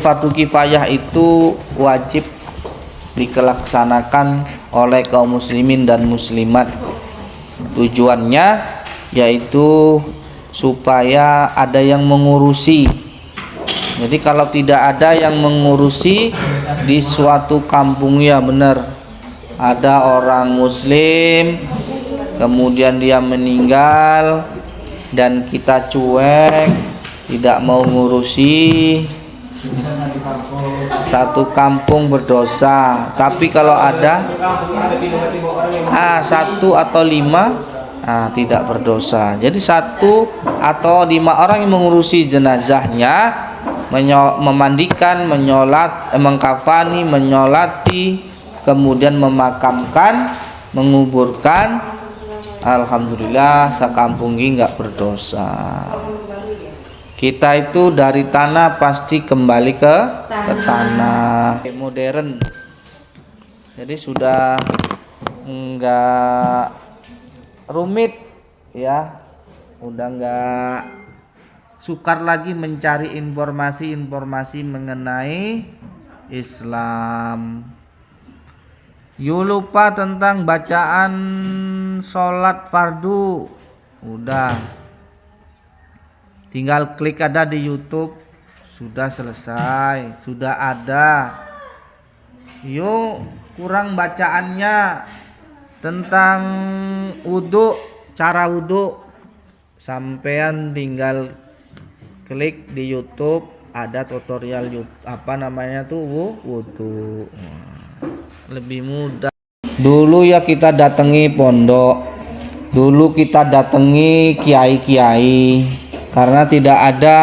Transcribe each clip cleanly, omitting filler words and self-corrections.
Fardu kifayah itu wajib dilaksanakan oleh kaum muslimin dan muslimat. Tujuannya yaitu supaya ada yang mengurusi. Jadi kalau tidak ada yang mengurusi di suatu kampung, ya benar, ada orang muslim kemudian dia meninggal dan kita cuek, tidak mau ngurusi, satu kampung berdosa. Tapi kalau ada satu atau lima tidak berdosa. Jadi satu atau lima orang yang mengurusi jenazahnya, memandikan, menyolat, mengkafani, menyolati, kemudian memakamkan, menguburkan, alhamdulillah sakampung ini nggak berdosa. Kita itu dari tanah pasti kembali ke tanah. Modern, jadi sudah enggak rumit ya, udah enggak sukar lagi mencari informasi mengenai Islam. Yuk lupa tentang bacaan sholat fardu, udah tinggal klik ada di YouTube, sudah selesai, sudah ada. Yuk kurang bacaannya tentang wudhu, cara wudhu, sampean tinggal klik di YouTube, ada tutorial wudhu, lebih mudah. Dulu ya kita datangi pondok, dulu kita datangi kiai-kiai, karena tidak ada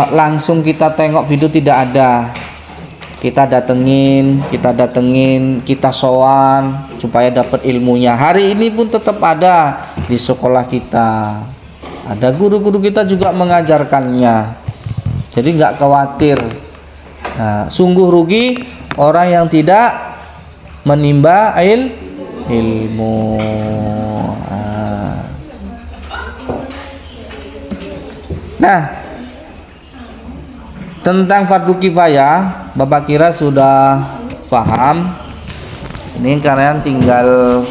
langsung kita tengok video, tidak ada. Kita datengin, kita sowan supaya dapat ilmunya. Hari ini pun tetap ada di sekolah kita, ada guru-guru kita juga mengajarkannya. Jadi nggak khawatir. Nah, sungguh rugi orang yang tidak menimba ilmu. Nah, tentang fardu kifayah Bapak kira sudah paham. Ini kalian tinggal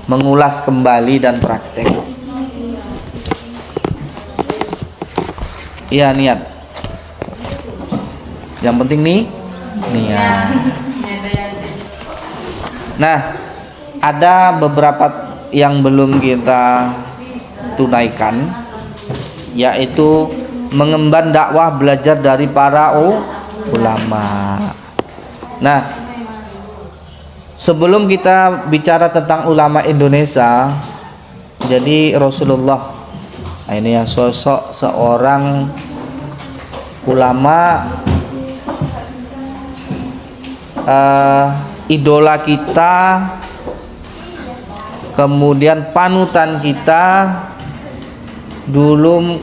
mengulas kembali dan praktek. Iya, niat. Yang penting niat. Nah, ada beberapa yang belum kita tunaikan, yaitu mengemban dakwah, belajar dari para ulama. Nah, sebelum kita bicara tentang ulama Indonesia, jadi Rasulullah, ini ya sosok seorang ulama, idola kita, kemudian panutan kita. Dulu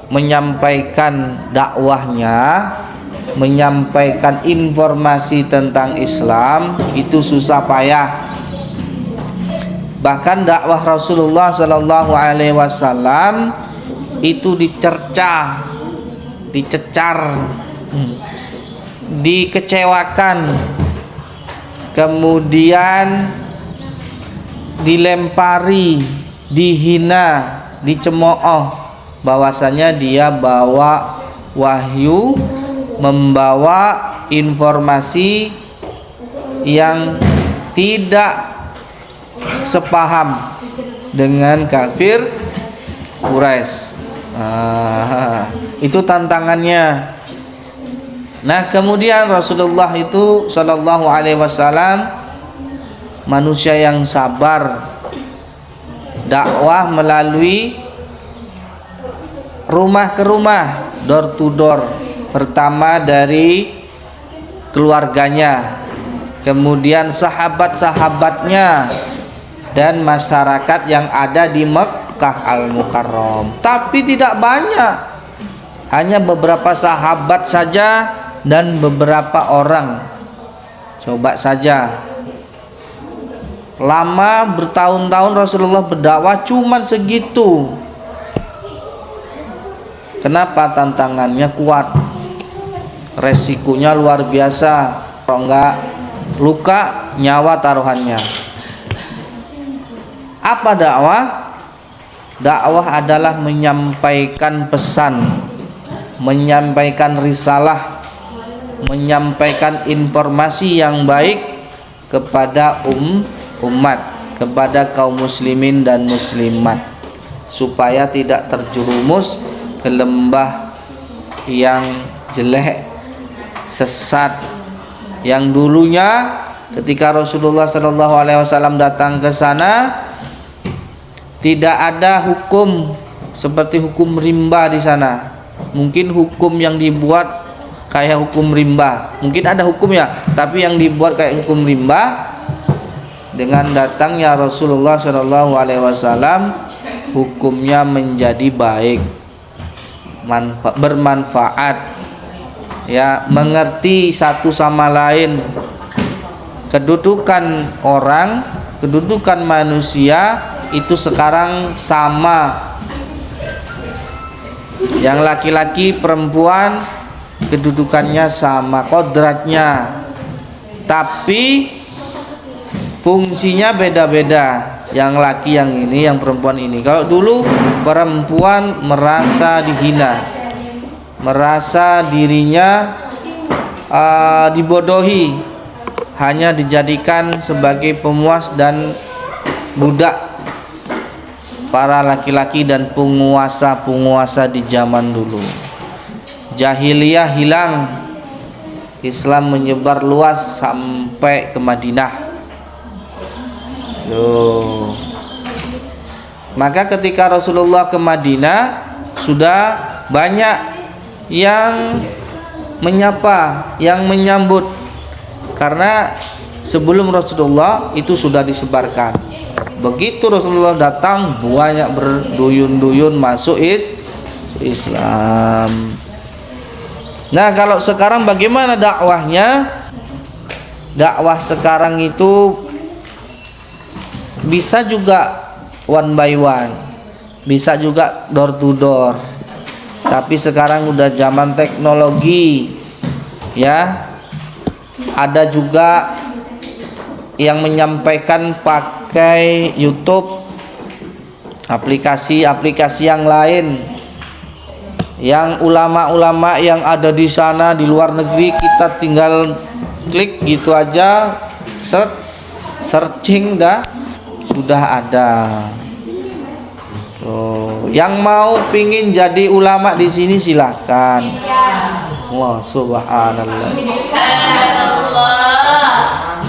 menyampaikan dakwahnya, menyampaikan informasi tentang Islam itu susah payah. Bahkan dakwah Rasulullah Shallallahu Alaihi Wasallam itu dicerca, dicecar, dikecewakan, kemudian dilempari, dihina, dicemooh, bahwasanya dia bawa wahyu, membawa informasi yang tidak sepaham dengan kafir Quraisy. Itu tantangannya. Nah, kemudian Rasulullah itu Shallallahu Alaihi Wasallam manusia yang sabar, dakwah melalui rumah ke rumah, door to door. Pertama dari keluarganya, kemudian sahabat-sahabatnya dan masyarakat yang ada di Mekkah Al-Mukarram. Tapi tidak banyak, hanya beberapa sahabat saja dan beberapa orang. Coba saja, lama bertahun-tahun Rasulullah berdakwah cuman segitu. Kenapa? Tantangannya kuat, resikonya luar biasa. Kalau enggak luka, nyawa taruhannya. Apa dakwah? Dakwah adalah menyampaikan pesan, menyampaikan risalah, menyampaikan informasi yang baik kepada umat, kepada kaum muslimin dan muslimat, supaya tidak terjerumus ke lembah yang jelek, sesat, yang dulunya ketika Rasulullah SAW datang ke sana tidak ada hukum seperti hukum rimba di sana. Mungkin hukum yang dibuat kayak hukum rimba, mungkin ada hukumnya, tapi yang dibuat kayak hukum rimba. Dengan datangnya Rasulullah SAW, hukumnya menjadi baik, bermanfaat. Ya, mengerti satu sama lain, kedudukan orang, kedudukan manusia itu sekarang sama. Yang laki-laki perempuan kedudukannya sama, kodratnya, tapi fungsinya beda-beda. Yang laki yang ini, yang perempuan ini. Kalau dulu perempuan merasa dihina, merasa dirinya dibodohi, hanya dijadikan sebagai pemuas dan budak para laki-laki dan penguasa-penguasa di zaman dulu. Jahiliyah hilang, Islam menyebar luas sampai ke Madinah. Tuh. Maka ketika Rasulullah ke Madinah, sudah banyak yang menyapa, yang menyambut, karena sebelum Rasulullah itu sudah disebarkan. Begitu Rasulullah datang, banyak berduyun-duyun masuk Islam. Nah, kalau sekarang bagaimana dakwahnya? Dakwah sekarang itu bisa juga one by one, bisa juga door to door. Tapi sekarang udah zaman teknologi, ya. Ada juga yang menyampaikan pakai YouTube, aplikasi-aplikasi yang lain, yang ulama-ulama yang ada di sana di luar negeri, kita tinggal klik gitu aja, searching dah sudah ada. Yang mau pingin jadi ulama di sini silahkan. Wah, subhanallah.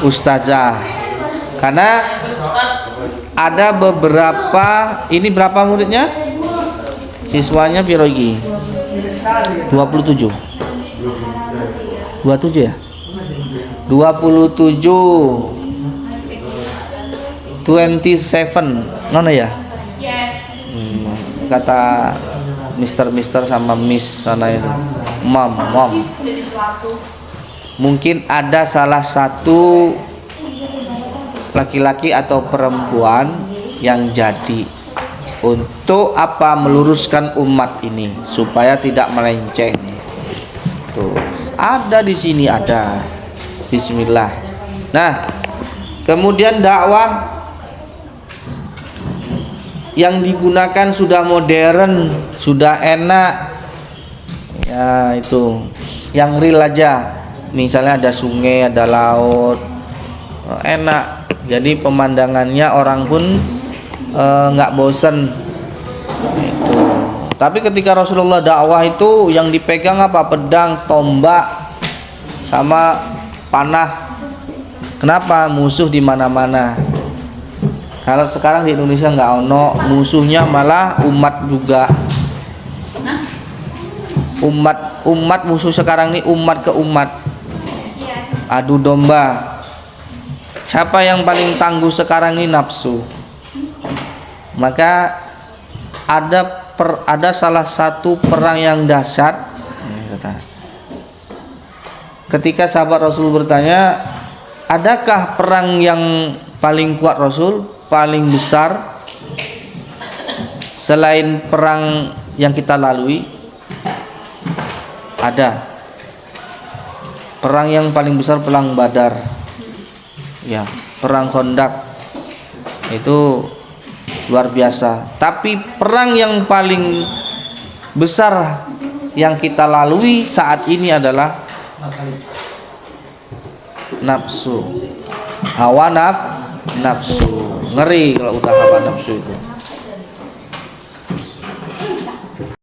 Ustazah. Karena ada beberapa, ini berapa muridnya? Siswanya piro iki? 27. 27 ya? 27. 27 mana ya? Kata Mister sama Miss sana itu, mom. Mungkin ada salah satu laki-laki atau perempuan yang jadi untuk apa? Meluruskan umat ini supaya tidak melenceng. Tuh, ada di sini ada. Bismillah. Nah, kemudian dakwah yang digunakan sudah modern, sudah enak. Ya, itu yang real aja. Misalnya ada sungai, ada laut, enak. Jadi pemandangannya orang pun nggak bosen. Itu. Tapi ketika Rasulullah dakwah itu yang dipegang apa? Pedang, tombak, sama panah. Kenapa? Musuh di mana-mana. Kalau sekarang di Indonesia nggak ono, musuhnya malah umat juga. Umat musuh sekarang ini umat ke umat. Adu domba. Siapa yang paling tangguh sekarang ini? Nafsu. Maka ada salah satu perang yang dahsyat. Ketika sahabat Rasul bertanya, adakah perang yang paling kuat Rasul? Paling besar selain perang yang kita lalui? Ada. Perang yang paling besar perang Badar. Ya, perang Khandaq. Itu luar biasa. Tapi perang yang paling besar yang kita lalui saat ini adalah nafsu. Hawa nafsu. Ngeri kalau udah hawa nafsu itu.